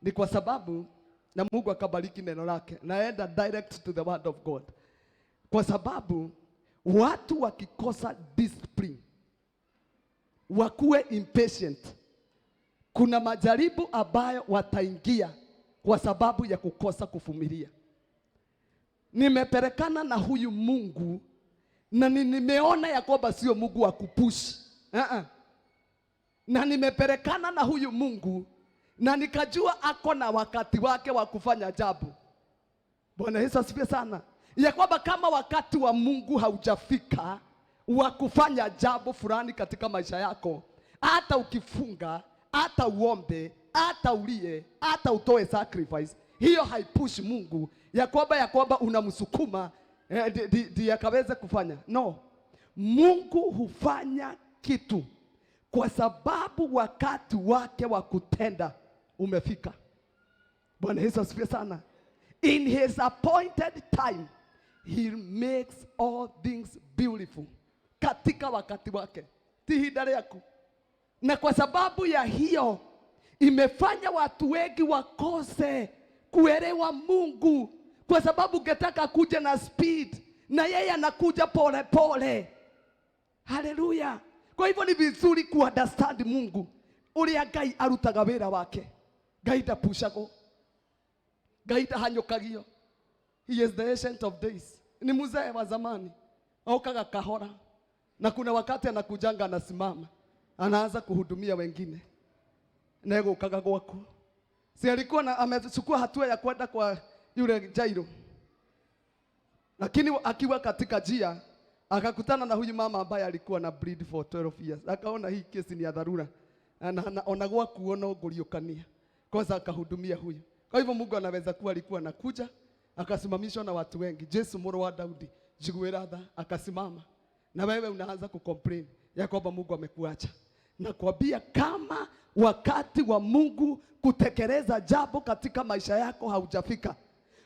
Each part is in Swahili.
Ni kwa sababu, na Mungu akabariki neno lake, naenda direct to the word of God. Kwa sababu watu wakikosa discipline, wakuwe impatient, kuna majaribu ambayo wataingia kwa sababu ya kukosa kuvumilia. Nimepelekana na huyu Mungu na nimeona ya kwamba sio Mungu wa kupush. Na nimepelekana na huyu Mungu na nikajua ako na wakati wake wa kufanya jambo. Bwana Yesu asifiwe sana. Ya kwamba kama wakati wa Mungu haujafika wa kufanya jambo fulani katika maisha yako, hata ukifunga, hata uombe, hata ulie, hata utoe sacrifice, hiyo haipush Mungu ya kwamba unamsukuma ndiye akaweze kufanya. No. Mungu hufanya kitu kwa sababu wakati wake wa kutenda umefika. Bwana Yesu asifiwe sana. In his appointed time he makes all things beautiful. Katika wakati wake, tihidari yako. Na kwa sababu ya hiyo imefanya watu wengi wakose kuelewa Mungu, kwa sababu ungetaka kuja na speed na yeye anakuja pole pole. Haleluya. Kwa hivyo ni vizuri kuunderstand Mungu. Uria Ngai arutaga wira wake. Ngai ndapushago. Ngai ndahanyukagio. He is the ancient of days. Ni mzee wa zamani. Aukaga kahora. Na kuna wakati anakujanga anasimama, anaanza kuhudumia wengine. Nego ukaga gwako. Si alikuwa amechukua hatua ya kwenda kwa yule Jairo. Lakini akiwa katika njia akakutana na huyu mama ambaye alikuwa na bleed for 12 years. Akaona hii kesi ni ya dharura. Ona gwa kuona nguriukania. Kwanza akahudumia huyu. Kwa hivyo Mungu anaweza kuwa alikuwa anakuja, akasimamishwa na watu wengi. Yesu mwana wa Daudi, jiguera tha, akasimama. Na wewe unaanza kucomplain ya kwamba Mungu amekuacha. Na kuambia kama wakati wa Mungu kutekeleza jambo katika maisha yako haujafika,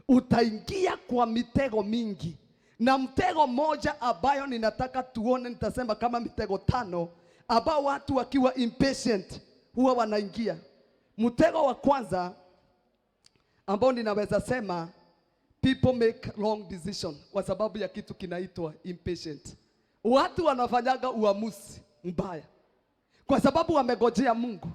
utaingia kwa mitego mingi. Na mtego moja ambayo ninataka tuone, nitasema kama mitego 5 ambao watu wakiwa impatient huwa wanaingia. Mtego wa kwanza ambao ninaweza sema, people make wrong decision kwa sababu ya kitu kinaitwa impatient. Watu wanafanyaga uamuzi mbaya kwa sababu wamegojea Mungu.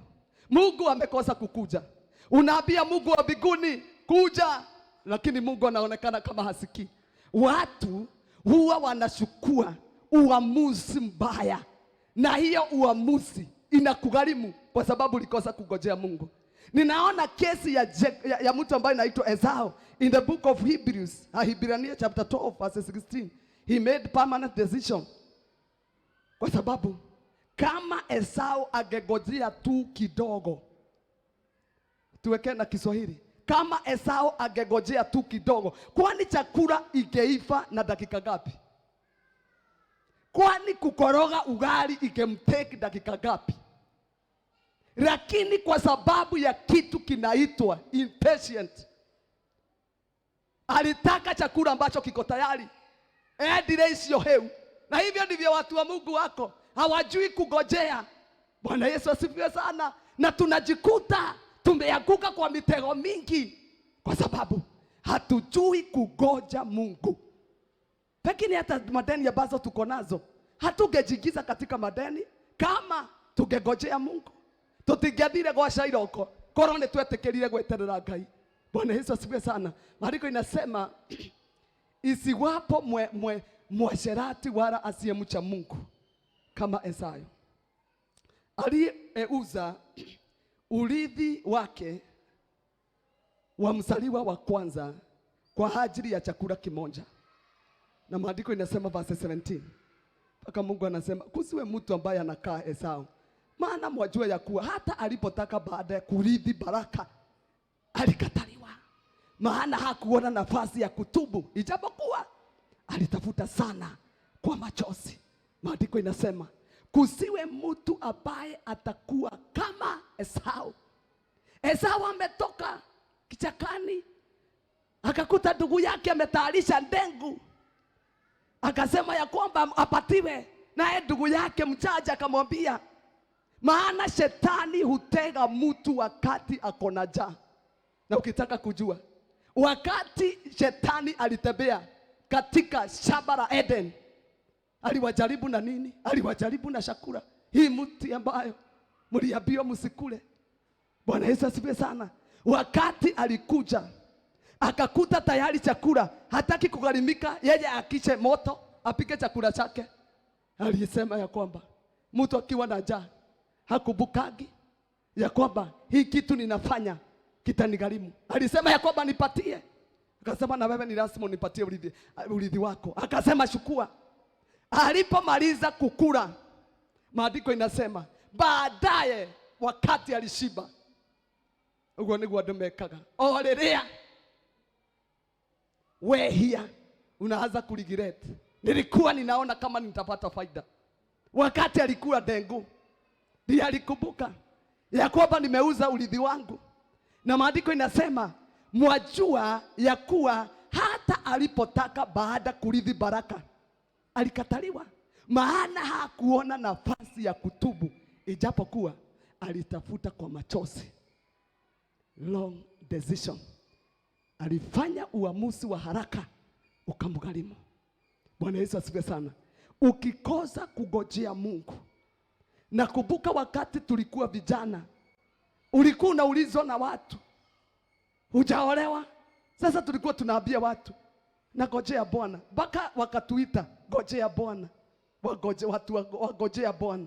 Mungu amekosa kukuja. Unaambia Mungu wa mbinguni kuja, lakini Mungu anaonekana kama hasikii. Watu huwa wanachukua uamuzi mbaya, na hiyo uamuzi inakugharimu kwa sababu ulikosa kugojea Mungu. Ninaona kesi ya mtu ambaye anaitwa Esau in the book of Hebrews, Hebrews chapter 12 verse 16. He made permanent decision. Kwa sababu kama Esau agegojea tu kidogo, tuweke na Kiswahili, kama Esau agegojea tu kidogo, kwani chakula ingeiva na dakika ngapi? Kwani kukoroga ugali ikemtake dakika ngapi? Lakini kwa sababu ya kitu kinaitwa impatient, alitaka chakula ambacho kiko tayari. Delay heu. Na hivyo ndivyo watu wa Mungu wako, hawajui kugojea. Bwana Yesu asifiwe sana. Na tunajikuta tumeanguka kwa mitego mingi kwa sababu hatujui kugoja Mungu. Pekini hata madeni ambazo tuko nazo, hatugejigiza katika madeni kama tungegojea Mungu. Tutingethire gwa Shairoko korone twetekerire gweterera Ngai. Bwana Yesu asifiwe sana. Maandiko inasema isiwapo mwasherati wala asiyemcha Mungu kama Esau aliyeuza urithi wake wa mzaliwa wa kwanza kwa ajili ya chakula kimoja. Na maandiko inasema verse 17. Paka Mungu anasema kusiwe mtu ambaye anakaa Esau. Maana mwajua ya kuwa hata alipotaka baada ya kurithi baraka alikataliwa. Maana hakuona nafasi ya kutubu, ijapokuwa alitafuta sana kwa machozi. Maandiko inasema kusiwe mtu ambaye atakuwa kama Esau. Esau ametoka kichakani, akakuta ndugu yake ametayarisha ndengu, akasema ya kwamba apatiwe. Naye ndugu yake mchaja akamwambia, maana shetani hutega mtu wakati akona njaa. Na ukitaka kujua, wakati shetani alitembea katika shamba la Eden, aliwajaribu na nini? Aliwajaribu na chakula. Hii mti ambayo mliambiwa msikule. Bwana Yesu asifiwe sana. Wakati alikuja akakuta tayari chakula, hataki kugharimika yeye akiche moto apike chakula chake. Alisema ya kwamba mtu akiwa na njaa hakubukagi ya kwamba hii kitu ninafanya kitanigharimu. Alisema ya kwamba nipatie. Akasema na wewe ni lazima unipatie urithi wako. Akasema chukua. Alipomaliza kukula, maandiko inasema baadaye wakati alishiba, ugo niguo andu mekaga, o riria wehia unaanza kuregret, nilikuwa ninaona kama nitapata faida. Wakati alikula dengu ndiye alikumbuka ya kwamba nimeuza urithi wangu. Na maandiko inasema mwajua ya kuwa hata alipotaka baada kurithi baraka alikataliwa, maana hakuona nafasi ya kutubu, ijapokuwa alitafuta kwa machozi. Long decision. Alifanya uamuzi wa haraka ukamgharimu. Bwana Yesu asifiwe sana. Ukikosa kugojea Mungu, na kumbuka wakati tulikuwa vijana, ulikuwa unaulizwa na watu, hujaolewa? Sasa tulikuwa tunaambia watu na gojea Bwana, mpaka wakatuita gojea Bwana, wagojea Bwana.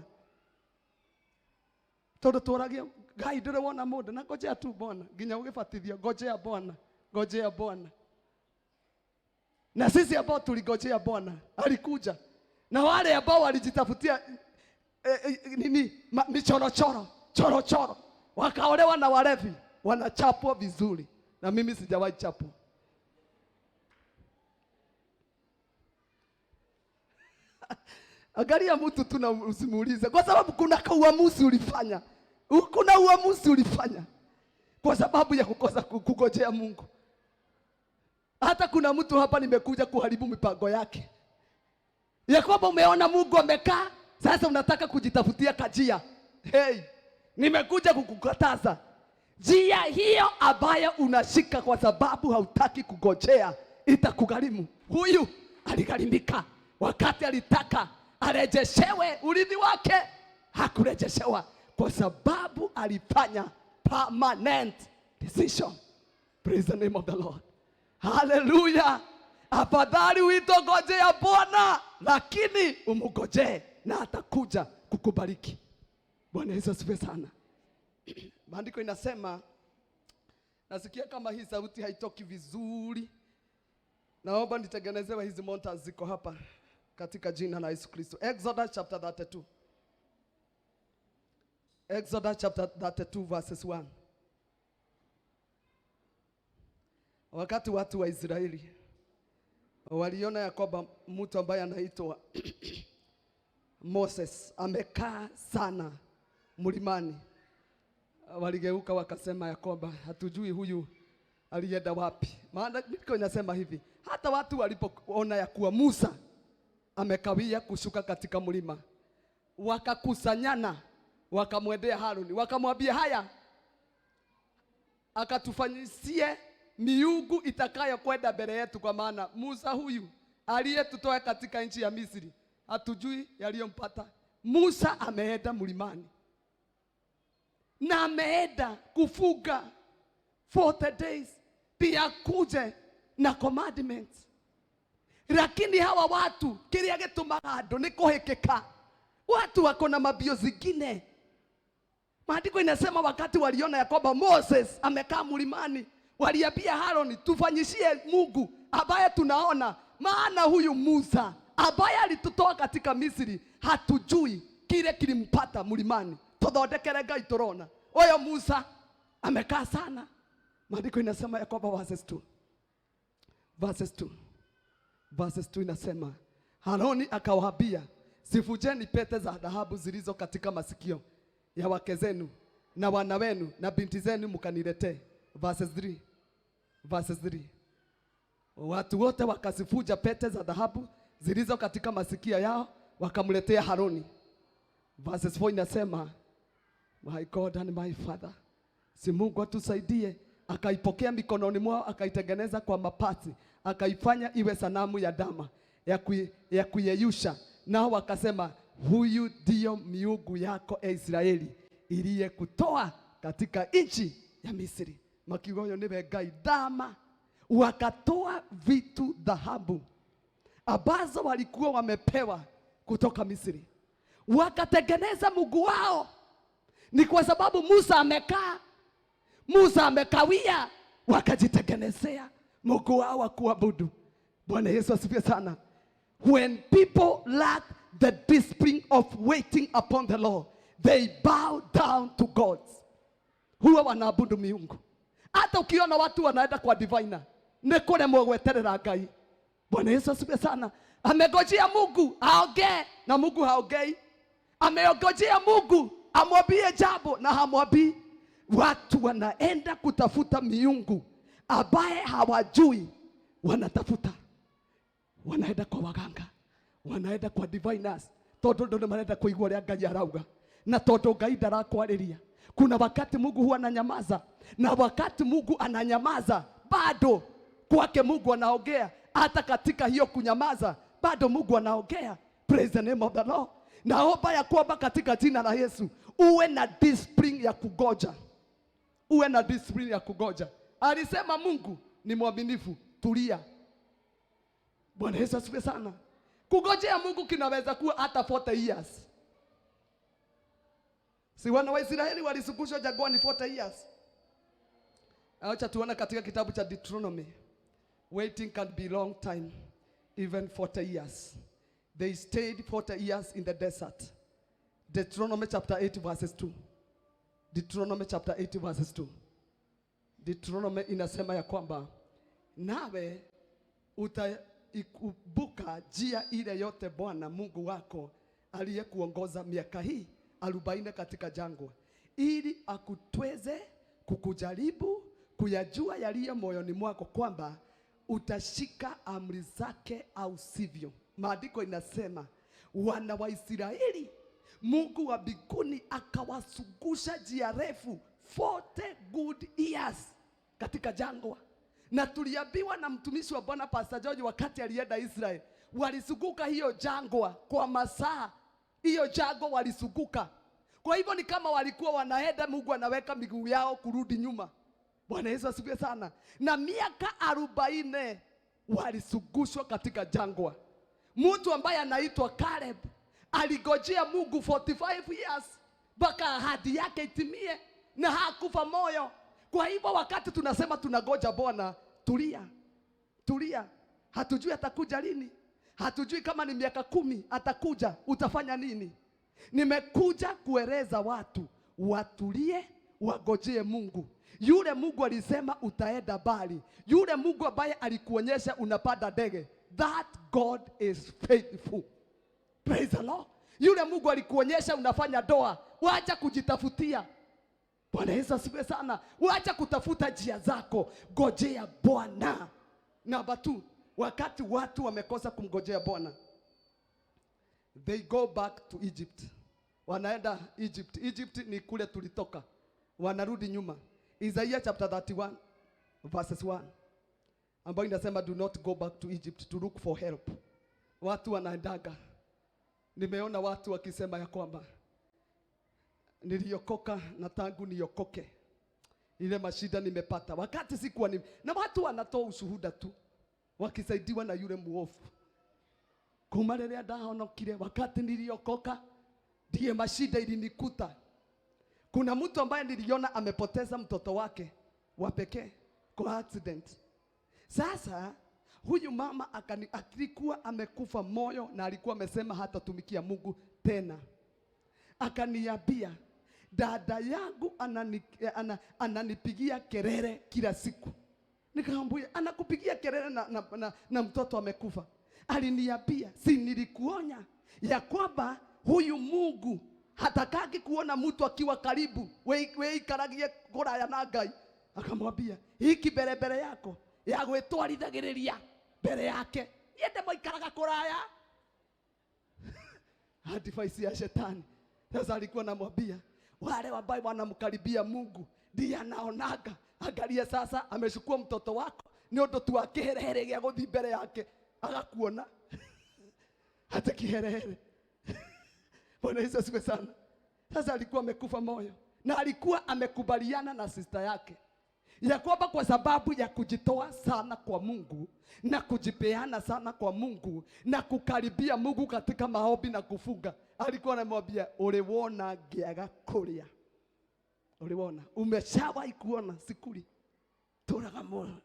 Todo turagia Ngai ndire wona mundu na gojea tu Bwana, nginya ugibatithio gojea Bwana, gojea Bwana. Na sisi ambao tuligojea Bwana alikuja, na wale ambao walijitafutia chorochoro wakaolewa na walevi, wanachapwa vizuri. Na mimi sijawahi chapwa. Angalia mtu tu na usimuulize, kwa sababu kuna uamuzi ulifanya. Kuna uamuzi ulifanya kwa sababu ya kukosa kugojea Mungu. Hata kuna mtu hapa nimekuja kuharibu mipango yake, ya kwamba umeona Mungu amekaa, sasa unataka kujitafutia kajia. Hey, nimekuja kukukataza. Njia hiyo ambayo unashika kwa sababu hautaki kugojea itakugharimu. Huyu aligharimika wakati alitaka arejeshewe urithi wake, hakurejeshewa kwa sababu alifanya permanent decision. Praise the name of the Lord. Hallelujah. Afadhali uitogojea Bwana, lakini umugojee na atakuja kukubariki. Bwana Yesu asifiwe sana. Maandiko inasema, nasikia kama hii sauti haitoki vizuri, naomba nitengenezewe hizi monitors ziko hapa katika jina la Yesu Kristo. Exodus chapter 32. Exodus chapter 32 verses 1. Wakati watu wa Israeli waliona ya kwamba mtu ambaye anaitwa Moses amekaa sana mlimani, waligeuka wakasema ya kwamba hatujui huyu alienda wapi. Maana Biblia inasema hivi, hata watu walipoona ya kuwa Musa amekawia kushuka katika mlima, wakakusanyana wakamwendea Haruni, wakamwambia haya, akatufanyisie miungu itakayo kwenda mbele yetu, kwa maana Musa huyu aliyetutoa katika nchi ya Misri hatujui yaliyompata. Musa ameenda mlimani na ameenda kufuga 40 days pia kuje na commandments. Lakini hawa watu kiria gitumaga andu ni kuhikika. Watu wako na mabio zingine. Maandiko inasema wakati waliona ya kwamba Moses amekaa mlimani, waliambia Haroni, tufanyishie Mungu ambaye tunaona, maana huyu Musa ambaye alitutoa katika Misri hatujui kile kilimpata mlimani. Tuthondekere Ngai turona. Oyo Musa amekaa sana. Maandiko inasema ya kwamba verses 2 inasema, Haroni akawaambia, sifujeni pete za dhahabu zilizo katika masikio ya wake zenu na wana wenu na binti zenu mkaniletee. Verses 3. Watu wote wakasifuja pete za dhahabu zilizo katika masikio yao wakamletea Haroni. Verses 4 inasema, my God and my Father, si Mungu atusaidie akaipokea mikononi mwao, akaitengeneza kwa mapati, akaifanya iwe sanamu ya dama ya kuyeyusha. Nao wakasema, huyu ndio miungu yako Israeli iliyekutoa katika nchi ya Misri. Makigoyo niwe Ngai dama. Wakatoa vitu dhahabu ambazo walikuwa wamepewa kutoka Misri, wakatengeneza mungu wao. Ni kwa sababu Musa amekawia, wakajitengenezea mungu wao wa kuabudu. Bwana Yesu asifiwe sana. When people lack the discipline of waiting upon the Lord, they bow down to gods. Huwa wanaabudu miungu. Hata ukiona watu wanaenda kwa diviner, ni kule mweterera Ngai. Bwana Yesu asifiwe sana. Amegojea Mungu aongee na Mungu haongei. Ameogojea Mungu amwambie jambo na hamwambii. Watu wanaenda kutafuta miungu ambaye hawajui wanatafuta. Wanaenda kwa waganga, wanaenda kwa diviners, tondu ndo wanaenda kuigua ria Ngai arauga, na tondu Ngai ndarakwarĩria. Kuna wakati Mungu huwa ananyamaza, na wakati Mungu ananyamaza bado kwake Mungu anaongea. Hata katika hiyo kunyamaza bado Mungu anaongea. Praise the name of the Lord. Naomba ya kwamba katika jina la Yesu uwe na discipline ya kugoja. Uwe na discipline ya kugoja. Alisema Mungu ni mwaminifu, tulia. Bwana Yesu asifiwe sana. Kugojea Mungu kinaweza kuwa hata 40 years. Si wana wa Israeli walisukuzwa jangwani 40 years. Acha tuone katika kitabu cha Deuteronomy. Waiting can be long time, even 40 years. They stayed 40 years in the desert. Deuteronomy chapter 8 verses 2. Deuteronomy chapter 8 verses 2. Deuteronomy inasema ya kwamba nawe utaikumbuka njia ile yote Bwana Mungu wako aliyekuongoza miaka hii 40 katika jangwa, ili akutweze kukujaribu kuyajua yaliyo moyoni mwako, kwamba utashika amri zake au sivyo. Maandiko inasema wana wa Israeli Mungu wa mbinguni akawasugusha njia refu 40 good years katika jangwa. Na tuliambiwa na mtumishi wa Bwana Pastor George wakati alienda Israel, walisuguka hiyo jangwa kwa masaa. Hiyo jangwa walisuguka. Kwa hivyo ni kama walikuwa wanaenda, Mungu anaweka miguu yao kurudi nyuma. Bwana Yesu asifiwe sana. Na miaka 40 walisugushwa katika jangwa. Mtu ambaye anaitwa Caleb aligojea Mungu 45 years mpaka ahadi yake itimie, na hakufa moyo. Kwa hivyo wakati tunasema tunagoja Bwana, tulia. Tulia. Hatujui atakuja lini. Hatujui kama ni miaka 10 atakuja, utafanya nini? Nimekuja kueleza watu watulie, wagojee Mungu. Yule Mungu alisema utaenda bali, yule Mungu ambaye alikuonyesha unapanda ndege, that God is faithful. Praise the Lord. Yule Mungu alikuonyesha unafanya doa, wacha kujitafutia. Bwana Yesu asifiwe sana. Wacha kutafuta njia zako, gojea Bwana. Number 2, wakati watu wamekosa kumgojea Bwana, they go back to Egypt. Wanaenda Egypt. Egypt ni kule tulitoka. Wanarudi nyuma. Isaiah chapter 31 verses 1, ambayo inasema do not go back to Egypt to look for help. Watu wanaendaga. Nimeona watu wakisema ya kwamba niliokoka na tangu niokoke ile mashida nimepata, wakati sikuwa na watu wanatoa ushuhuda tu wakisaidiwa na yule muofu. Kumarelea ndahonokire wakati niliokoka ndiye mashida ilinikuta. Kuna mtu ambaye niliona amepoteza mtoto wake wa pekee kwa accident. Sasa huyu mama alikuwa amekufa moyo na alikuwa amesema hatatumikia Mungu tena. Akaniambia dada yangu ananipigia kelele kila siku. Nikamwambia anakupigia kelele na mtoto amekufa. Aliniambia si nilikuonya ya kwamba huyu Mungu hatakaki kuona mtu akiwa karibu, we ikaragie kuraya na Ngai. Akamwambia hiki berebere yako ya gwetwarithagiriria mbere yake yende moikaraga kuraya. Advice ya shetani. Sasa alikuwa anamwambia wale ambao wanamkaribia Mungu ndiye anaonaga Angalia sasa amechukua mtoto wako ni ndo tu akiherehere gya guthi mbere yake agakuona hata kiherehere. Bwana Yesu asifiwe sana. Sasa alikuwa amekufa moyo na alikuwa amekubaliana na sister yake ya kwamba kwa sababu ya kujitoa sana kwa Mungu na kujipeana sana kwa Mungu na kukaribia Mungu katika maombi na kufunga, alikuwa anamwambia uliwona ngiaga kuria, uliwona umeshawahi kuona sikuri turaga moyo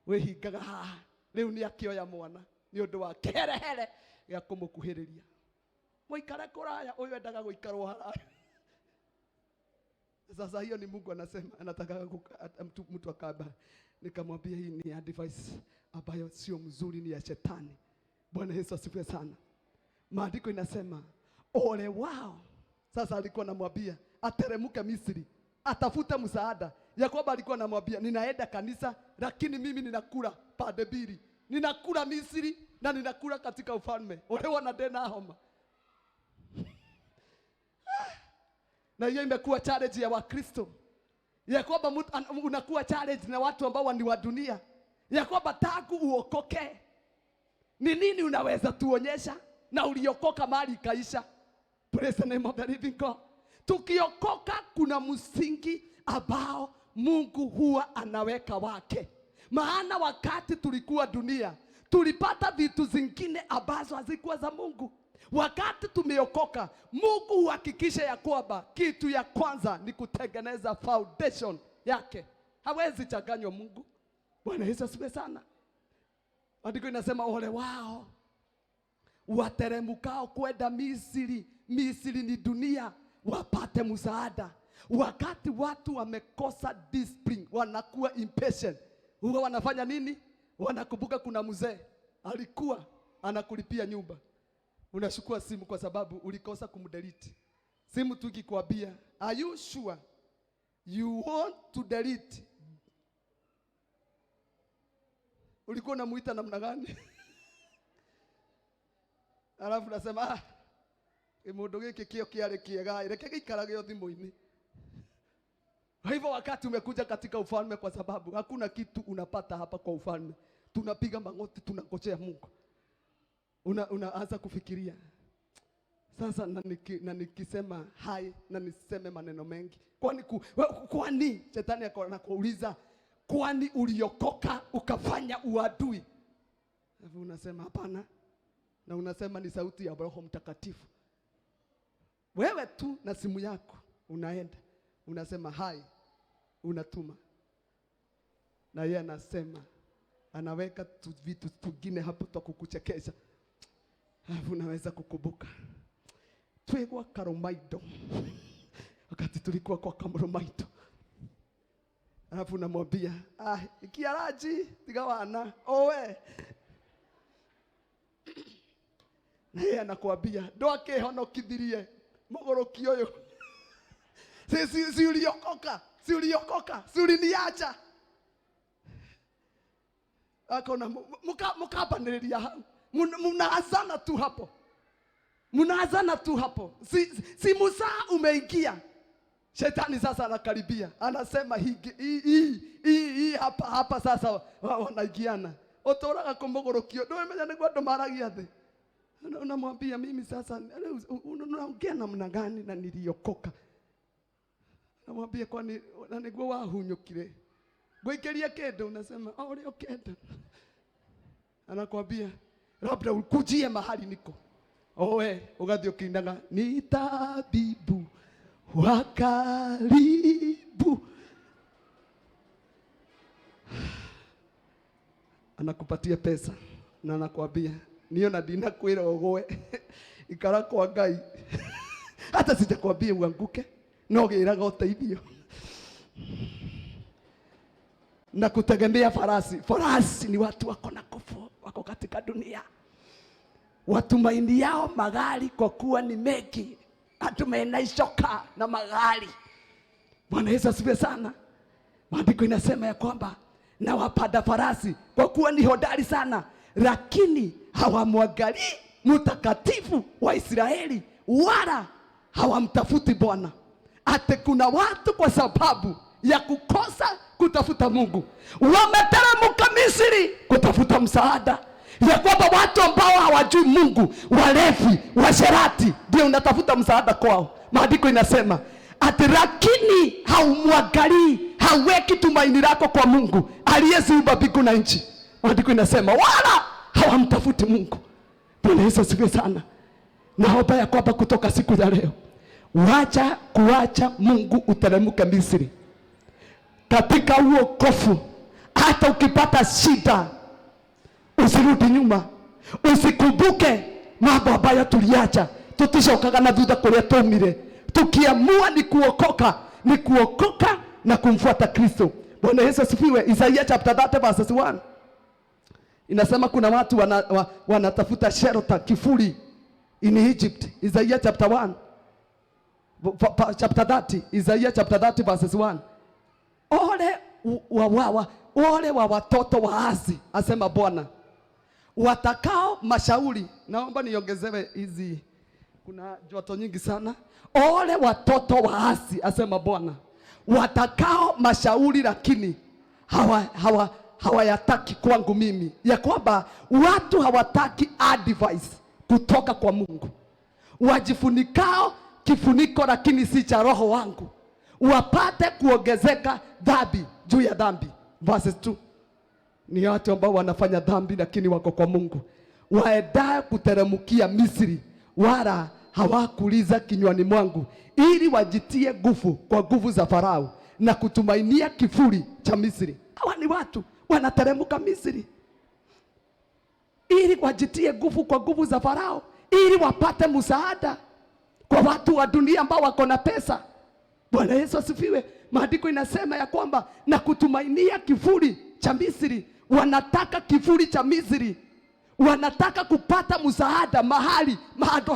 wehingaga haha riu ni akioya mwana ni undu wa kerehere ya kumukuhiriria muikare kuraya uyu endaga guikarwo haraya. Sasa hiyo ni Mungu anasema anataka mtu akaba. Nikamwambia hii ni advice ambayo sio mzuri, ni ya shetani. Bwana Yesu asifiwe sana. Maandiko inasema ole wao. Sasa alikuwa anamwambia ateremke Misri atafute msaada. Yakobo alikuwa anamwambia ninaenda kanisa lakini mimi ninakula pande mbili. Ninakula Misri na ninakula katika ufalme. Ole wana tena homa. Na hiyo imekuwa challenge ya Wakristo. Ya kwamba unakuwa challenge na watu ambao ni wa dunia. Ya kwamba tangu uokoke ni nini unaweza tuonyesha na uliokoka mali kaisha. Praise the name of the living God. Tukiokoka kuna msingi ambao Mungu huwa anaweka wake. Maana wakati tulikuwa dunia tulipata vitu zingine ambazo hazikuwa za Mungu. Wakati tumeokoka Mungu huhakikisha ya kwamba kitu ya kwanza ni kutengeneza foundation yake. Hawezi changanywa Mungu. Bwana Yesu asifiwe sana. Andiko inasema ole wao wateremukao kwenda Misri. Misri ni dunia, wapate msaada. Wakati watu wamekosa discipline, wanakuwa impatient. Huwa wanafanya nini? Wanakumbuka kuna mzee alikuwa anakulipia nyumba. Unachukua simu kwa sababu ulikosa kumdelete. Simu tu ikikwambia, are you sure you want to delete? Ulikuwa unamuita namna gani? Alafu nasema mundu giki kio kiari kiega reke gikarage thimu-ini. Kwa hivyo wakati umekuja katika ufalme, kwa sababu hakuna kitu unapata hapa kwa ufalme. Tunapiga magoti, tunangojea Mungu. Unaanza kufikiria sasa na nikisema hai na niseme maneno mengi. Kwani shetani anakuuliza kwani uliokoka ukafanya uadui? Hapo unasema hapana. Na unasema ni sauti ya Roho Mtakatifu. Wewe tu na simu yako unaenda unasema hai, unatuma. Na yeye anasema anaweka vitu vingine hapo tu kukuchekesha. Hapo unaweza kukumbuka twegwa Karomaido wakati tulikuwa kwa Karomaido. Hapo unamwambia ikiaraji tigawana owe. Na yeye anakuambia ndoake hono kithirie mogoroki oyo. Si uliokoka, si uliniacha. Akona mukabaniriria hao. Mnaazana tu hapo. Si Musa umeingia. Shetani sasa anakaribia. Anasema hii hapa sasa wanaigiana. Otoraga kumogorokio. Ndio menya ni gwado maragia the. Unamwambia mimi sasa unaongea namna gani na niliokoka? Namwambia kwani niguo wahunyukire. Ngoikeria kendo unasema ule okenda. Anakuambia labda ukujie mahali niko. Owe ugathio kindaga ni tabibu wa karibu. Anakupatia pesa na anakuambia niyo na dina kwira ogoe ikara kwa Ngai. Hata sitakwambia uanguke, no giraga uteithio. Na kutegemea farasi. Farasi ni watu wako na nguvu, wako katika dunia. Watumaini yao magari kwa kuwa ni mengi. Atumenaishoka na magari. Bwana Yesu asifiwe sana. Maandiko inasema ya kwamba na wapanda farasi kwa kuwa ni hodari sana, lakini hawamwangalii mtakatifu wa Israeli wala hawamtafuti Bwana. Ate kuna watu kwa sababu ya kukosa kutafuta Mungu. Wameteremka Misri kutafuta msaada. Ya kwamba watu ambao hawajui Mungu, walevi, washerati, ndio unatafuta msaada kwao. Maandiko inasema ati lakini haumwangalii, hauweki tumaini lako kwa Mungu aliyeziumba mbingu na nchi. Maandiko inasema wala hawamtafuti Mungu. Bwana Yesu asifiwe sana. Naomba ya kwamba kutoka siku ya leo wacha kuacha Mungu uteremke Misri. Katika huo kofu, hata ukipata shida usirudi nyuma. Usikumbuke mambo ambayo tuliacha, tutishokaga na thutha kuria tumire. Tukiamua ni kuokoka na kumfuata Kristo. Bwana Yesu asifiwe. Isaiah chapter 30 verse 1. Inasema kuna watu wanatafuta shelter, kifuli in Egypt. Isaiah chapter 1 chapter 30, Isaiah chapter 30 verses 1. Ole wa watoto waasi, asema Bwana, watakao mashauri. Naomba niongezewe hizi, kuna joto nyingi sana. Ole watoto waasi, asema Bwana, watakao mashauri lakini hawayataki kwangu mimi. Ya kwamba watu hawataki advice kutoka kwa Mungu. Wajifunikao kifuniko lakini si cha roho wangu, wapate kuongezeka dhambi juu ya dhambi. Verse 2. Ni watu ambao wanafanya dhambi lakini wako kwa Mungu. Waendaye kuteremkia Misri, wala hawakuliza kinywani mwangu, ili wajitie nguvu kwa nguvu za Farao na kutumainia kifuri cha Misri. Hawa ni watu wanateremka Misri ili wajitie nguvu kwa nguvu za Farao, ili wapate msaada kwa watu wa dunia ambao wako na pesa. Bwana Yesu asifiwe. Maandiko inasema ya kwamba na kutumainia kifuri cha Misri. Wanataka kifuri cha Misri, wanataka kupata msaada mahali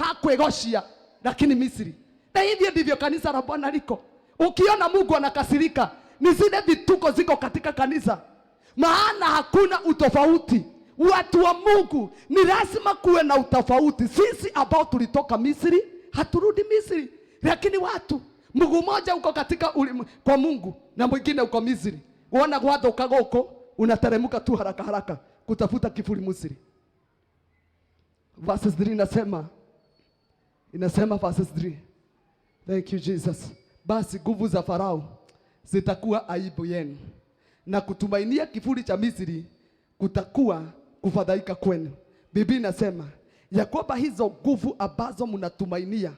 hakwegoshia, lakini Misri. Na hivyo ndivyo kanisa la Bwana liko. Ukiona Mungu anakasirika, ni zile vituko ziko katika kanisa. Maana hakuna utofauti. Watu wa Mungu ni lazima kuwe na utofauti. Sisi ambao tulitoka Misri haturudi Misri, lakini watu mguu mmoja uko katika kwa Mungu na mwingine uko Misri. Uona watu ukagoko unateremka tu haraka haraka kutafuta kifuri Misri. Verses 3 inasema verses 3. Thank you Jesus. Basi nguvu za Farao zitakuwa aibu yenu, na kutumainia kifuri cha Misri kutakuwa kufadhaika kwenu. Biblia inasema ya kwamba hizo nguvu ambazo mnatumainia,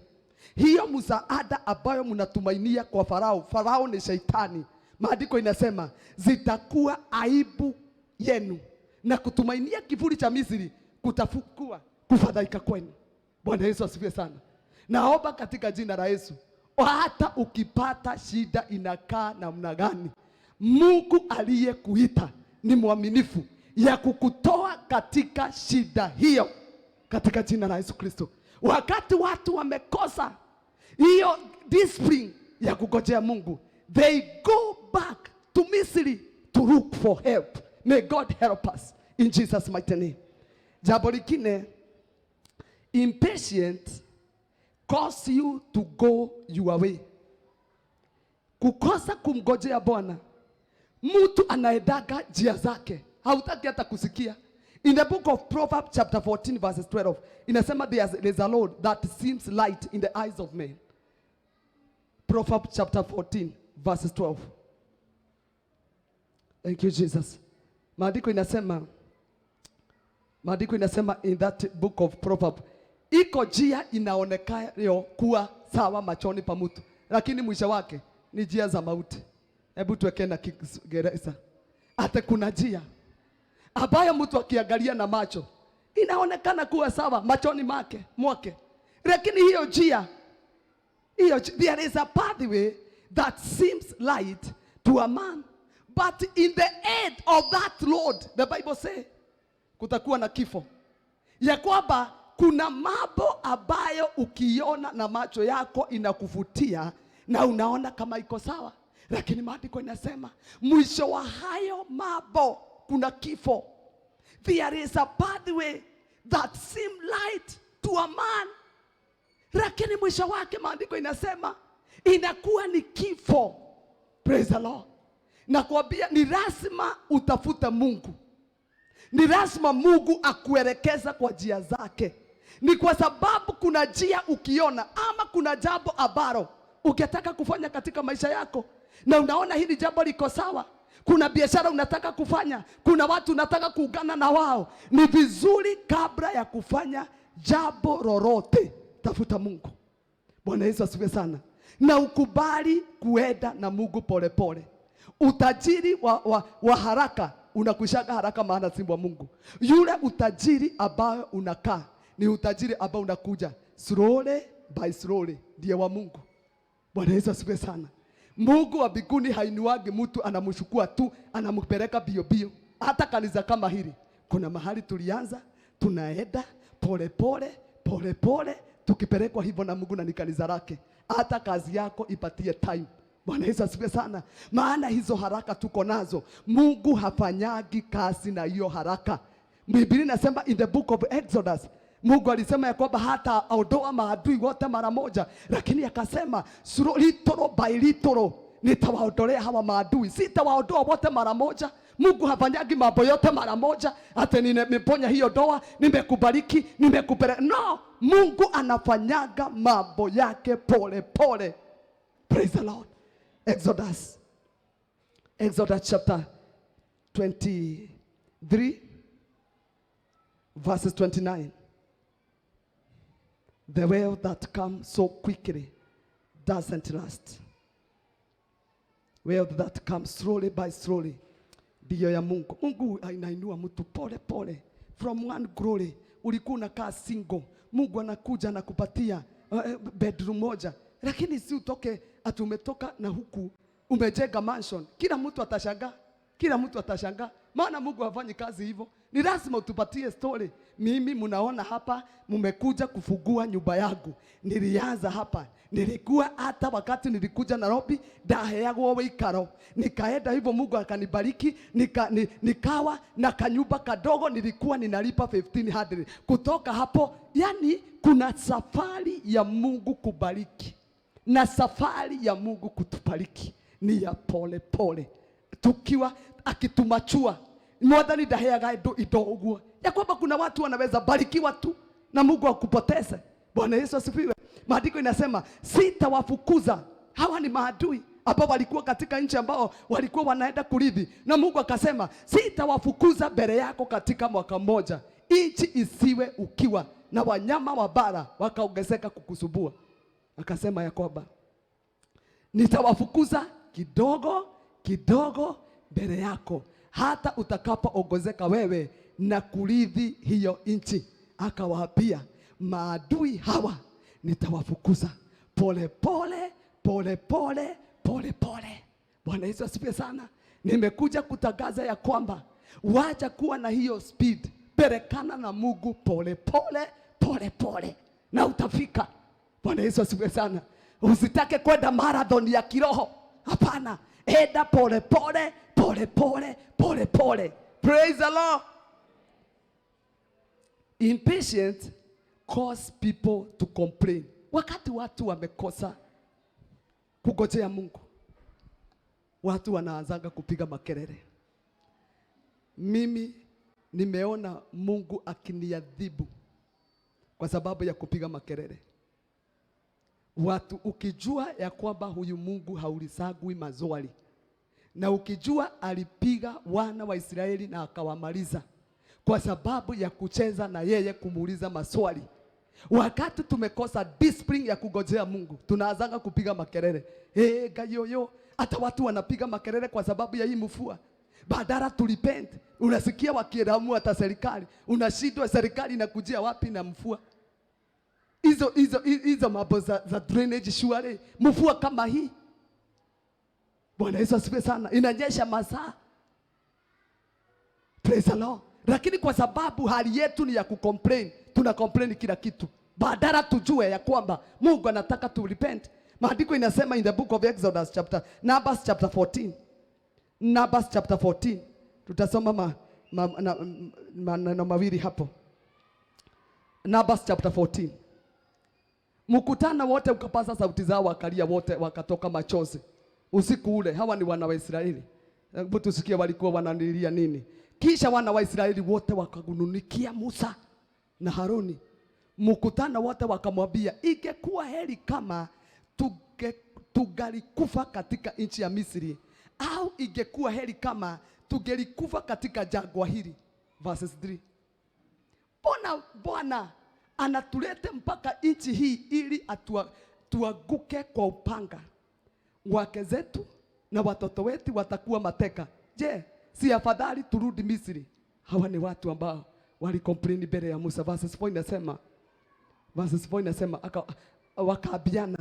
hiyo msaada ambayo mnatumainia kwa Farao, Farao ni shetani. Maandiko inasema zitakuwa aibu yenu, na kutumainia kifuri cha Misri kutakuwa kufadhaika kwenu. Bwana Yesu asifiwe sana. Naomba katika jina la Yesu, hata ukipata shida inakaa namna gani, Mungu aliyekuita ni mwaminifu ya kukutoa katika shida hiyo, katika jina la Yesu Kristo. Wakati watu wamekosa hiyo discipline ya kungojea Mungu, they go back to Misri to look for help. May God help us in Jesus mighty name. Jambo lingine, impatient cause you to go your way. Kukosa kumngojea Bwana, mtu anaendaga njia zake, hautaki hata kusikia. In the book of Proverbs chapter 14 verses 12, inasema there's a Lord that seems light in the eyes of men. Proverbs chapter 14 verses 12. Thank you Jesus. Maandiko inasema in that book of Proverbs, iko njia inaonekayo kuwa sawa machoni pa mtu, lakini mwisho wake ni njia za mauti. Hebu tuweke na Kiingereza. Hata kuna njia ambayo mtu akiangalia na macho inaonekana kuwa sawa machoni mwake, lakini hiyo njia, there is a pathway that seems light to a man, but in the end of that road, the Bible say, kutakuwa na kifo. Ya kwamba kuna mambo ambayo ukiona na macho yako inakuvutia na unaona kama iko sawa, lakini maandiko inasema mwisho wa hayo mambo kuna kifo. There is a pathway that seem light to a man, lakini mwisho wake maandiko inasema inakuwa ni kifo. Praise the Lord. Nakwambia ni lazima utafute Mungu. Ni lazima Mungu akuelekeza kwa njia zake. Ni kwa sababu kuna njia ukiona ama kuna jambo ambalo ukitaka kufanya katika maisha yako na unaona hili jambo liko sawa, kuna biashara unataka kufanya, kuna watu unataka kuungana na wao, ni vizuri kabla ya kufanya jambo lolote tafuta Mungu. Bwana Yesu asifiwe sana. Na ukubali kuenda na Mungu pole pole. Utajiri wa haraka unakushaga haraka, maana si wa Mungu. Yule utajiri ambao unakaa ni utajiri ambao unakuja slowly by slowly, ndiye wa Mungu. Bwana Yesu asifiwe sana. Mungu wa mbinguni hainuagi mtu anamshukua tu anampeleka bio bio. Hata kanisa kama hili kuna mahali tulianza, tunaenda pole pole pole pole, tukipelekwa hivyo na Mungu na ni kanisa lake. Hata kazi yako ipatie time. Bwana Yesu asifiwe sana. Maana hizo haraka tuko nazo, Mungu hafanyagi kazi na hiyo haraka. Biblia inasema in the book of Exodus, Mungu alisema ya kwamba hata aondoa maadui wote mara moja, lakini akasema little by little nitawaondolea hawa maadui. Sitawaondoa wote mara moja. Mungu hafanyagi mambo yote mara moja. Hata nimeponya hiyo doa, nimekubariki, nimekupeleka. No, Mungu anafanyaga mambo yake pole pole. Praise the Lord. Exodus chapter 23 verses 29. The well that comes so quickly doesn't last. Well that comes slowly by slowly ndiyo ya Mungu. Mungu anainua mtu pole pole. From one glory, ulikuwa unakaa single, Mungu anakuja na kupatia bedroom moja. Lakini si utoke ati umetoka na huku umejenga mansion. Kila mtu atashangaa. Kila mtu atashangaa. Maana Mungu hafanyi kazi hivyo. Ni lazima utupatie story. Mimi mnaona hapa mmekuja kufungua nyumba yangu. Nilianza hapa. Nilikuwa hata wakati nilikuja Nairobi ndaheagwo wikaro. Nikaenda hivyo Mungu akanibariki, nikawa na kanyumba kadogo nilikuwa ninalipa 1500. Kutoka hapo, yani kuna safari ya Mungu kubariki na safari ya Mungu kutubariki ni ya pole pole. Tukiwa akitumachua mwadhani daheaga ido uguo ya kwamba kuna watu wanaweza barikiwa tu na Mungu akupoteze. Bwana Yesu asifiwe. Maandiko inasema sitawafukuza. Hawa ni maadui ambao walikuwa katika nchi ambao walikuwa wanaenda kurithi, na Mungu akasema sitawafukuza mbele yako katika mwaka mmoja, nchi isiwe ukiwa na wanyama wa bara wakaongezeka kukusubua. Akasema ya kwamba nitawafukuza kidogo kidogo mbele yako hata utakapoongezeka wewe na kurithi hiyo nchi. Akawaapia maadui hawa nitawafukuza pole pole pole pole pole pole. Bwana Yesu asifiwe sana. Nimekuja kutangaza ya kwamba wacha kuwa na hiyo speed, pelekana na Mungu pole pole pole pole na utafika. Bwana Yesu asifiwe sana. Usitake kwenda marathon ya kiroho. Hapana, enda pole pole pole pole pole pole. Praise the Lord. Impatience cause people to complain. Wakati watu wamekosa kungojea Mungu, watu wanaanzaga kupiga makelele. Mimi nimeona Mungu akiniadhibu kwa sababu ya kupiga makelele. Watu ukijua ya kwamba huyu Mungu haulisagwi mazwali, na ukijua alipiga wana wa Israeli na akawamaliza kwa sababu ya kucheza na yeye kumuuliza maswali. Wakati tumekosa discipline ya kungojea Mungu, tunaanza kupiga makelele. Gayoyo, hata watu wanapiga makelele kwa sababu ya hii mvua. Badala tulipend, unasikia wakielamu hata serikali. Unashindwa serikali inakujia wapi na mvua? Hizo mambo za drainage shwari. Mvua kama hii. Bwana Yesu asifiwe sana. Inanyesha masaa. Praise the Lord. Lakini kwa sababu hali yetu ni ya kucomplain, tuna complain kila kitu. Badala tujue ya kwamba Mungu anataka tu repent. Maandiko inasema in the book of Exodus Numbers chapter 14. Numbers chapter 14. Tutasoma maneno mawili hapo. Numbers chapter 14. Mkutano wote ukapaza sauti zao, wakalia wote, wakatoka machozi. usiku ule. Hawa ni wana wa Israeli. Hebu tusikie walikuwa wanalilia nini. Kisha wana wa Israeli wote wakagununikia Musa na Haruni. Mkutano wote wakamwambia, ingekuwa heri kama tungalikufa katika nchi ya Misri, au ingekuwa heri kama tungelikufa katika jangwa hili. Verses 3. Bona Bwana anatulete mpaka nchi hii ili tuanguke kwa upanga. Wake zetu na watoto wetu watakuwa mateka. Je, si afadhali turudi Misri? Hawa ni watu ambao walicomplain mbele ya Musa. Verses 4 inasema wakaambiana,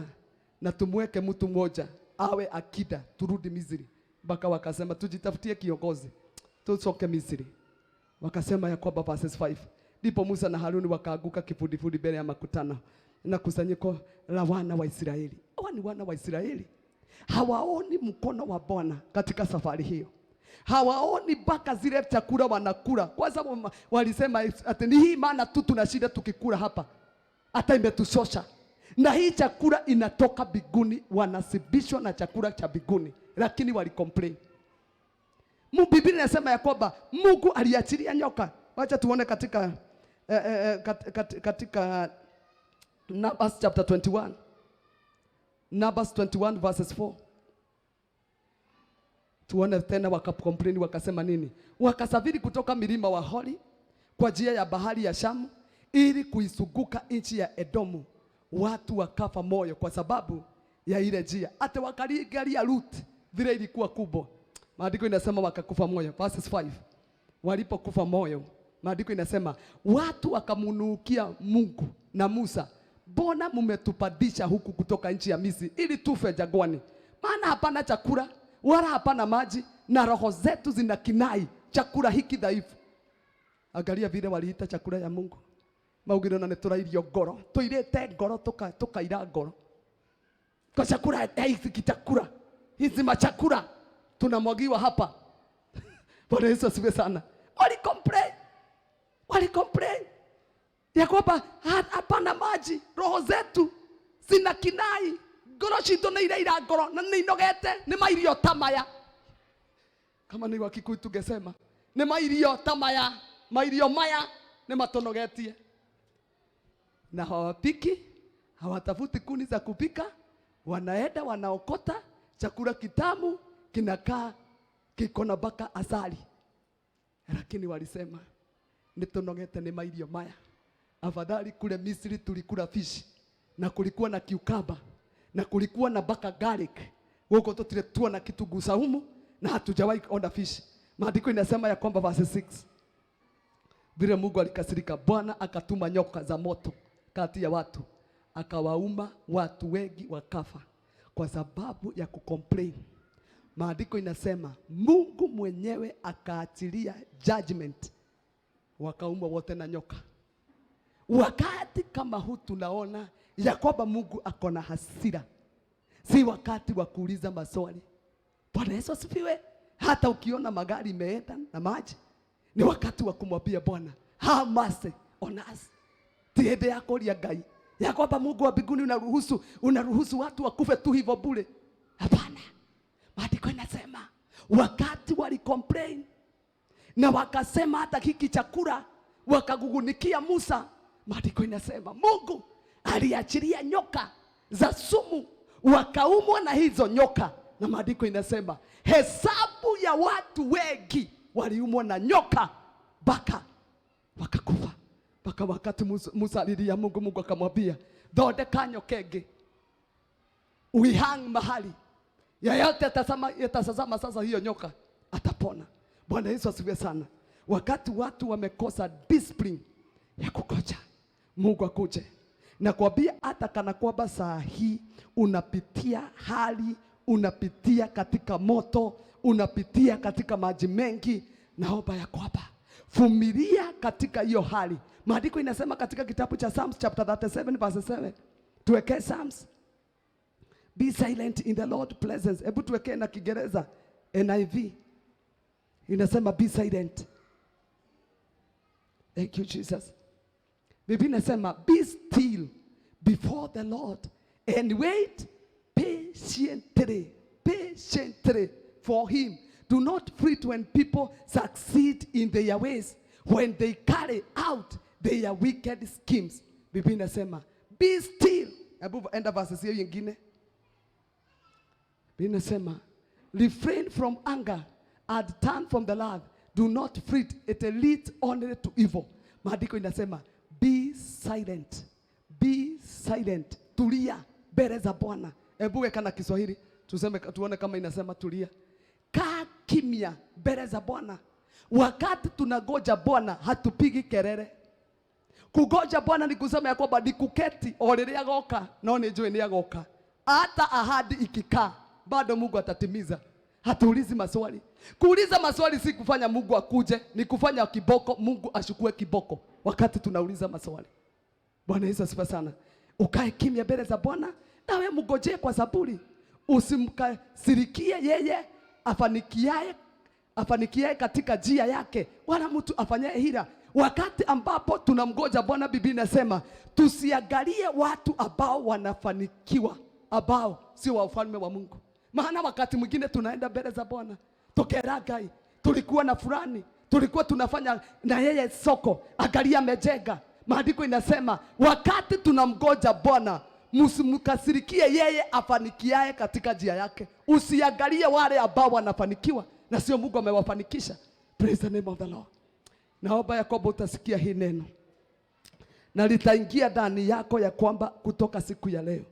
na tumweke mtu mmoja awe akida turudi Misri. Baka wakasema tujitafutie kiongozi tusoke Misri. Wakasema ya kwamba verses 5. Ndipo Musa na Haruni wakaanguka kifudifudi mbele ya makutano na kusanyiko la wana wa Israeli. Hawa ni wana wa Israeli. Hawaoni mkono wa Bwana katika safari hiyo. Hawaoni mpaka zile chakula wanakula. Kwa sababu walisema ati ni hii maana tu tunashinda tukikula hapa. Hata imetushosha. Na hii chakula inatoka biguni, wanasibishwa na chakula cha biguni. Lakini walicomplain. Biblia inasema ya kwamba Mungu aliachilia nyoka. Wacha tuone katika Numbers chapter 21. Numbers 21 verses 4. Tuone tena wakacomplain wakasema nini? Wakasafiri kutoka milima wa Hori kwa njia ya bahari ya Shamu ili kuisuguka nchi ya Edomu. Watu wakafa moyo kwa sababu ya ile njia. Hata wakaligalia Lut vile ilikuwa kubwa. Maandiko inasema wakakufa moyo. Verses 5. Walipokufa moyo, maandiko inasema watu wakamunukia Mungu na Musa, mbona mmetupadisha huku kutoka nchi ya Misri ili tufe jangwani? Maana hapana chakula wala hapana maji, na roho zetu zinakinai chakula hiki dhaifu. Angalia vile waliita chakula ya Mungu. Maugiro na neturairio ngoro, tuirete ngoro tukaira ngoro. Kwa chakula hiki chakula, hizi machakula tunamwagiwa hapa. Bwana Yesu asifiwe sana. Walicomplain ya kwamba hapana maji, roho zetu zinakinai, ngoro citu ni iraira ngoro na ni inogete, ni mairio tamaya. Kama ni Wakikuyu tungesema ni mairio tamaya, mairio maya ni matonogetie. Na hawapiki, hawatafuti kuni za kupika, wanaenda wanaokota chakula kitamu kinakaa kikona baka asali. Lakini walisema nitonogete ni mairio maya. Afadhali kule Misri tulikula fish na kulikuwa na cucumber na kulikuwa na baka garlic. Huko tulitua na kitunguu saumu na hatujawahi ona fish. Maandiko inasema ya kwamba verse 6. Vile Mungu alikasirika, Bwana akatuma nyoka za moto kati ya watu, akawauma watu wengi wakafa kwa sababu ya kucomplain. Maandiko inasema Mungu mwenyewe akaachilia judgment, wakaumwa wote na nyoka. Wakati kama huu tunaona ya kwamba Mungu akona hasira. Si wakati wa kuuliza maswali. Bwana Yesu asifiwe. Hata ukiona magari imeenda na maji, ni wakati wa kumwambia Bwana, have mercy on us. Tiende yako ya Ngai. Ya kwamba Mungu wa mbinguni unaruhusu watu wakufe tu hivyo bure. Hapana. Maandiko inasema wakati walicomplain na wakasema hata hiki chakula, wakagugunikia Musa, maandiko inasema Mungu aliachilia nyoka za sumu, wakaumwa na hizo nyoka. Na maandiko inasema hesabu ya watu wengi waliumwa na nyoka baka wakakufa. Baka wakati Musa alilia Mungu, Mungu akamwambia thondeka nyoka ĩngĩ uihang mahali yeyote atasazama sasa hiyo nyoka atapona. Bwana Yesu asifiwe sana. Wakati watu wamekosa discipline ya kukocha Mungu akuje na kuambia, hata kana kwamba saa hii unapitia hali, unapitia katika moto, unapitia katika maji mengi, naomba ya kwamba vumilia katika hiyo hali. Maandiko inasema katika kitabu cha Psalms chapter 37 verse 7. Tuweke Psalms, be silent in the Lord presence. Hebu tuweke na Kiingereza NIV. Inasema be silent. Thank you Jesus. Biblia inasema be still before the Lord and wait patiently patiently for him. Do not fret when people succeed in their ways, when they carry out their wicked schemes. Biblia inasema be still. Hebu enda verses hiyo nyingine. Biblia inasema refrain from anger and turn from the wrath. Do not fret, it leads only to evil. Maandiko inasema be silent. Be silent. Tulia mbele za Bwana. Hebu weka na Kiswahili tuone kama inasema tulia. Kaa kimya mbele za Bwana. Wakati tunagoja Bwana hatupigi kelele. Kugoja Bwana ni kusema ya kwamba ni kuketi orere agoka no ni njui ni agoka. Hata ahadi ikikaa bado Mungu atatimiza. Hatuulizi maswali. Kuuliza maswali si kufanya Mungu akuje, ni kufanya kiboko Mungu ashukue kiboko wakati tunauliza maswali. Bwana Yesu asifiwe sana. Ukae kimya mbele za Bwana na wewe mngojee kwa saburi. Usimkasirikie yeye afanikiaye katika njia yake, wala mtu afanyaye hila. Wakati ambapo tunamgoja Bwana, Biblia inasema tusiangalie watu ambao wanafanikiwa, ambao sio wa ufalme wa Mungu. Maana wakati mwingine tunaenda mbele za Bwana, tokeragai, tulikuwa na fulani, tulikuwa tunafanya na yeye soko, angalia amejenga. Maandiko inasema wakati tunamgoja Bwana, msimkasirikie yeye afanikiaye katika njia yake. Usiangalie wale ambao wanafanikiwa na sio Mungu amewafanikisha. Praise the name of the Lord. Naomba ya kwamba utasikia hii neno na litaingia ndani yako, ya kwamba kutoka siku ya leo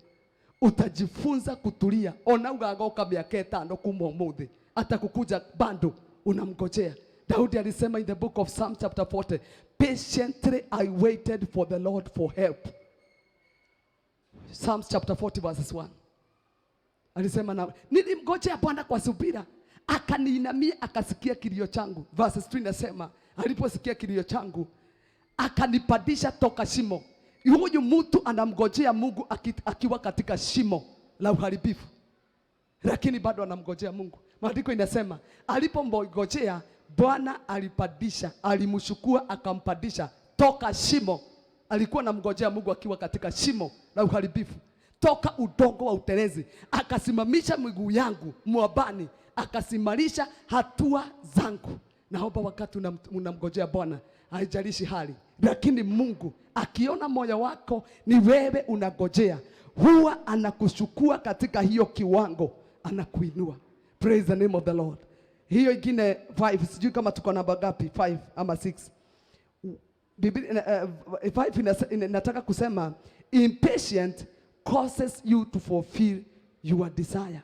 utajifunza kutulia. Ona ugagoka miaka 5 kuma umuthi, atakukuja bado unamgojea. Daudi alisema in the book of Psalm chapter 40, patiently I waited for the Lord for help. Psalms chapter 40 verses 1. Alisema na nilimgojea Bwana kwa subira, akaniinamia akasikia kilio changu. Verses 3 inasema aliposikia kilio changu akanipandisha toka shimo. Huyu mtu anamgojea Mungu akiwa katika shimo la uharibifu, lakini bado anamgojea Mungu. Maandiko inasema alipomgojea Bwana alipandisha, alimshukua akampandisha toka shimo. Alikuwa anamgojea Mungu akiwa katika shimo la uharibifu, toka udongo wa utelezi akasimamisha miguu yangu mwabani, akasimarisha hatua zangu. Naomba wakati unamgojea Bwana, haijalishi hali, lakini Mungu akiona moyo wako ni wewe unagojea, huwa anakushukua katika hiyo kiwango, anakuinua. Praise the name of the Lord. Hiyo ingine 5, sijui kama tuko namba ngapi, 5 ama 6. Biblia 5 inataka kusema impatient causes you to fulfill your desire.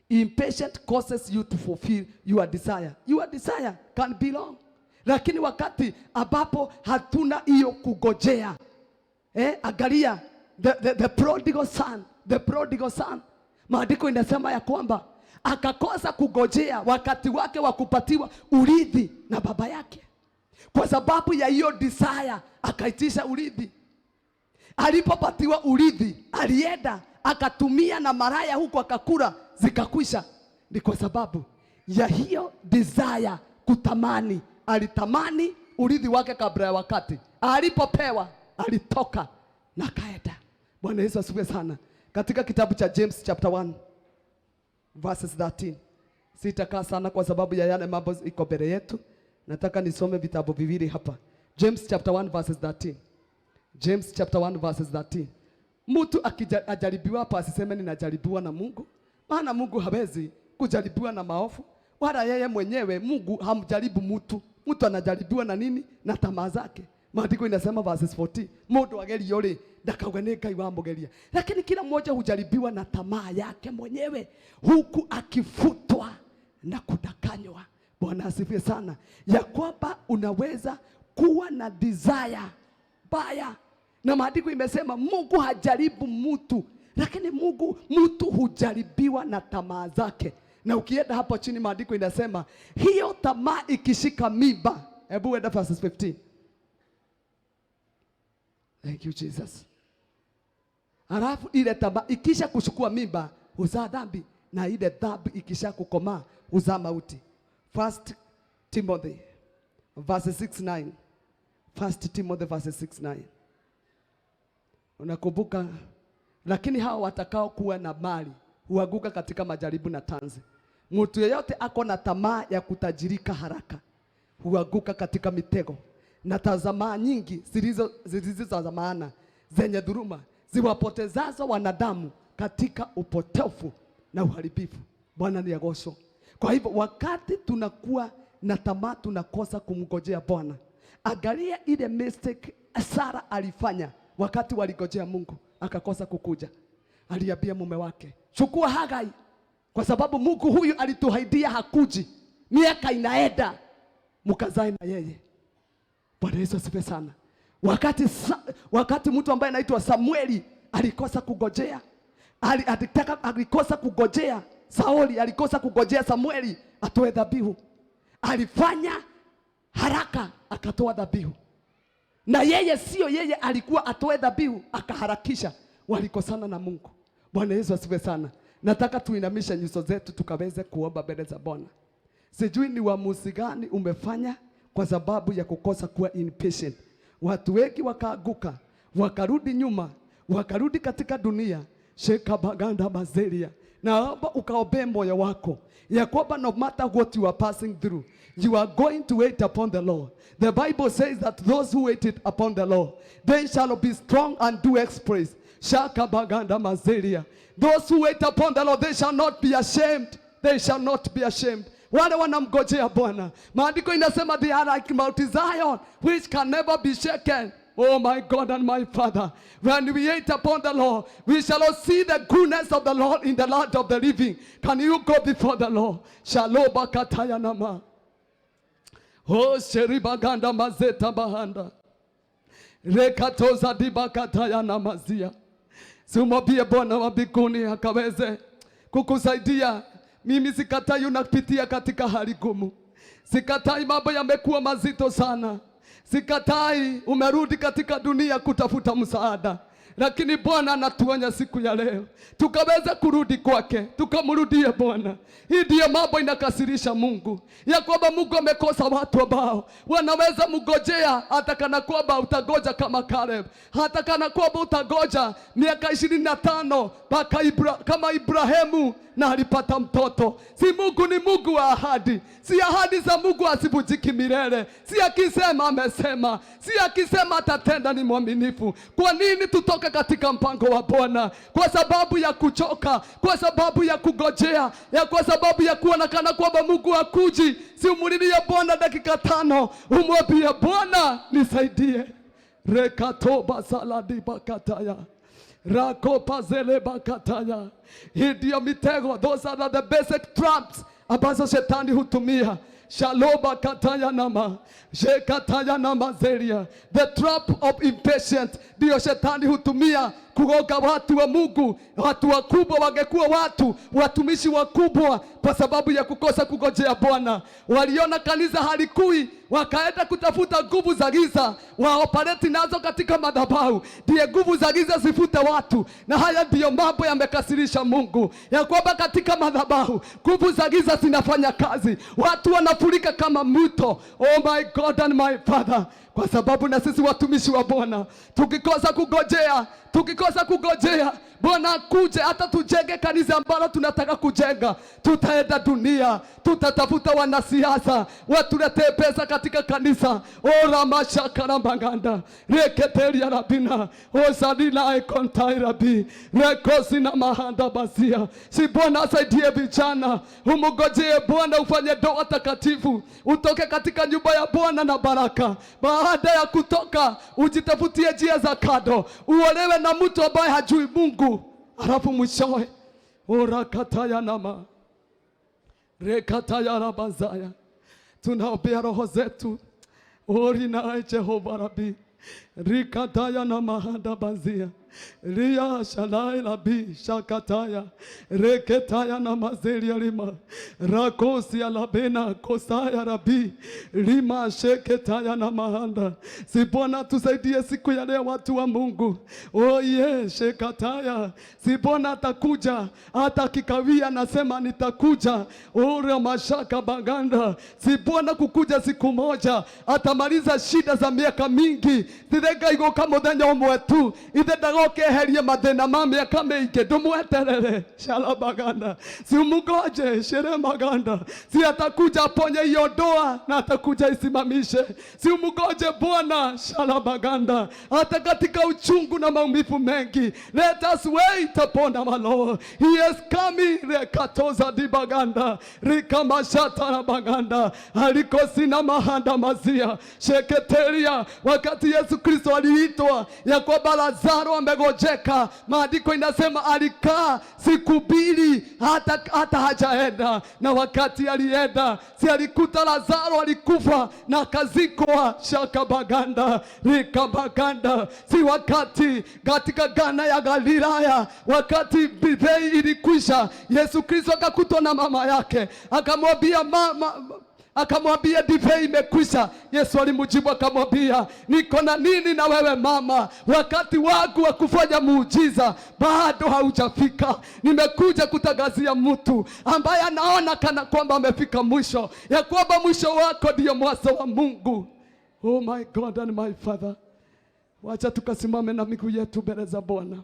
Impatient causes you to fulfill your desire. Your desire can be long, lakini wakati ambapo hatuna hiyo kugojea, angalia the prodigal son, the prodigal son. Maandiko inasema ya kwamba akakosa kugojea wakati wake wa kupatiwa urithi na baba yake. Kwa sababu ya hiyo desire akaitisha urithi. Alipopatiwa urithi alienda akatumia na maraya huko akakula zikakwisha. Ni kwa sababu ya hiyo desire kutamani. Alitamani urithi wake kabla ya wakati. Alipopewa alitoka na kaenda. Bwana Yesu asifiwe sana. Katika kitabu cha James chapter 1 verses 13. Sitakaa sana kwa sababu ya yale mambo iko mbele yetu. Nataka nisome vitabu viwili hapa. James chapter 1 verses 13. James chapter 1 verses 13. Mtu akijaribiwa hapa asiseme ninajaribiwa na Mungu. Maana Mungu hawezi kujaribiwa na maovu, wala yeye mwenyewe Mungu hamjaribu mtu. Mtu anajaribiwa na nini? Na tamaa zake. Maandiko inasema verses 14, mundu agerio ri ndakauga ni Ngai wamugeria. Lakini kila mmoja hujaribiwa na tamaa yake mwenyewe, huku akifutwa na kudanganywa. Bwana asifiwe sana. Ya kwamba unaweza kuwa na desire baya. Na maandiko imesema Mungu hajaribu mtu, lakini mtu hujaribiwa na tamaa zake. Na ukienda hapo chini maandiko inasema hiyo tamaa ikishika mimba. Hebu enda verses 15. Thank you Jesus. Alafu ile tamaa ikisha kuchukua mimba huzaa dhambi, na ile dhambi ikisha kukomaa huzaa mauti. 1 Timothy verses 6-9. 1 Timothy verses 6-9. Unakumbuka? Lakini hao watakao kuwa na mali huanguka katika majaribu na tanzi. Mtu yeyote ako na tamaa ya kutajirika haraka huanguka katika mitego na tamaa nyingi zilizo za maana zenye dhuluma ziwapotezazo wanadamu katika upotevu na uharibifu. Bwana ni agosho. Kwa hivyo wakati tunakuwa na tamaa tunakosa kumngojea Bwana. Angalia ile mistake Sara alifanya wakati waligojea Mungu akakosa kukuja. Aliambia mume wake, chukua Hagai kwa sababu Mungu huyu alituahidia hakuji. Miaka inaenda mkazae na yeye. Bwana Yesu asifiwe sana. Wakati mtu ambaye anaitwa Samueli alikosa kugojea, alikosa kugojea Sauli, alikosa kugojea Samueli atoe dhabihu. Alifanya haraka akatoa dhabihu. Na yeye alikuwa atoe dhabihu akaharakisha. Walikosana na Mungu. Bwana Yesu asifiwe sana. Nataka tuinamishe nyuso zetu tukaweze kuomba mbele za Bwana. Sijui ni uamuzi gani umefanya kwa sababu ya kukosa kuwa impatient. Watu wengi wakaanguka, wakarudi nyuma, wakarudi katika dunia. Sheka baganda mazelia. Naomba ukaombe moyo wako ya kwamba no matter what you are passing through, you are going to wait upon the Lord. The Bible says that those who waited upon the Lord, they shall be strong and do exploits. Shaka baganda mazelia. Those who wait upon the Lord, they shall not be ashamed. They shall not be ashamed. Wale wanamgojea Bwana, maandiko inasema they are like Mount Zion which can never be shaken. Oh my God and my Father, when we wait upon the Lord, we shall see the goodness of the Lord in the land of the living. Can you go before the Lord? Shalom bakataya nama. Oh sheribaganda mazeta bahanda. Rekatoza dibakataya namazia. Simwambie Bwana wa mbinguni akaweze kukusaidia. Mimi sikatai unapitia katika hali gumu. Sikatai mambo yamekuwa mazito sana. Sikatai umerudi katika dunia kutafuta msaada. Lakini Bwana anatuonya siku ya leo tukaweza kurudi kwake, tukamrudie Bwana. Hii ndiyo mambo inakasirisha Mungu, ya kwamba Mungu amekosa watu ambao wanaweza mgojea, hata kana kwamba utagoja kama Caleb, hata kana kwamba utagoja miaka 25 kama Ibrahimu na alipata mtoto. Si Mungu ni Mungu wa ahadi. Si ahadi za Mungu asivujiki milele. Si akisema amesema. Si akisema atatenda ni mwaminifu. Kwa nini tutoke katika mpango wa Bwana? Kwa sababu ya kuchoka, kwa sababu ya kugojea, kwa sababu ya kuona kana kwamba Mungu hakuji. Si umulilie Bwana dakika 5, umwambie Bwana nisaidie. Rekatoba saladi bakataya. Rakopa zele bakataya. Hii ndiyo mitego. Those are the basic traps ambazo shetani hutumia. Shaloba kataya nama. Shekataya nama zelia. The trap of impatience ndiyo shetani hutumia kugoga watu wa Mungu. Watu wakubwa wangekuwa watumishi wakubwa kwa sababu ya kukosa kugojea Bwana. Waliona kanisa halikui, wakaenda kutafuta nguvu za giza waoperate nazo katika madhabahu. Ndiye nguvu za giza zifute watu. Na haya ndiyo mambo yamekasirisha Mungu, ya kwamba katika madhabahu nguvu za giza zinafanya kazi. Watu wanafurika kama mto. Oh my God and my Father, kwa sababu na sisi watumishi wa Bwana tukikosa kugojea Bwana kuje hata tujenge kanisa ambalo tunataka kujenga, tutaenda dunia, tutatafuta wanasiasa watuletee pesa katika kanisa. Ora mashakara mbanganda reketeria rabina osadina ikontai rabi rekosi na mahanda basia. Si Bwana asaidie vijana, umgojee Bwana, ufanye ndoa takatifu, utoke katika nyumba ya Bwana na baraka. Baada ya kutoka ujitafutie njia za kado, uolewe na mtu ambaye hajui Mungu. Alafu mwishowe ora kataya nama rekataya rabazaya. Tunaombea roho zetu ori na Jehova Rabi rikataya na mahanda bazia ria shalai labi shakataya reketaya na mazelia lima rakosi alabena kosaya rabi lima sheketaya na mahanda. Si Bwana tusaidie siku ya leo watu wa Mungu. Oh yes, shekataya. Si Bwana atakuja, hata kikawia nasema nitakuja. Ora mashaka baganda. Si Bwana kukuja siku moja atamaliza shida za miaka mingi. Tidega iko kama danya umwe tu. Ide dago okeherie mathina ma miaka mingi ndumweterere shalabaganda si umngoje sheremaganda si atakuja ponye hiyo ndoa na atakuja isimamishe si umngoje Bwana shalabaganda hata katika uchungu na maumivu mengi let us wait upon our Lord he is coming rekatoza dibaganda rikamashata na baganda alikosina mahanda mazia sheketeria wakati Yesu Kristo aliitwa ya kwamba Lazaro amegojeka maandiko inasema alikaa siku mbili hata hajaenda na wakati alienda si alikuta Lazaro alikufa na akazikwa shakabaganda rikabaganda si wakati katika Gana ya Galilaya wakati divai ilikwisha Yesu Kristo akakutwa na mama yake akamwambia akamwambia divai imekwisha. Yesu alimjibu akamwambia niko na nini na wewe mama, wakati wangu wa kufanya muujiza bado haujafika. Nimekuja kutangazia mtu ambaye anaona kana kwamba amefika mwisho, ya kwamba mwisho wako ndio mwanzo wa Mungu. Oh my God and my Father, wacha tukasimame na miguu yetu mbele za Bwana.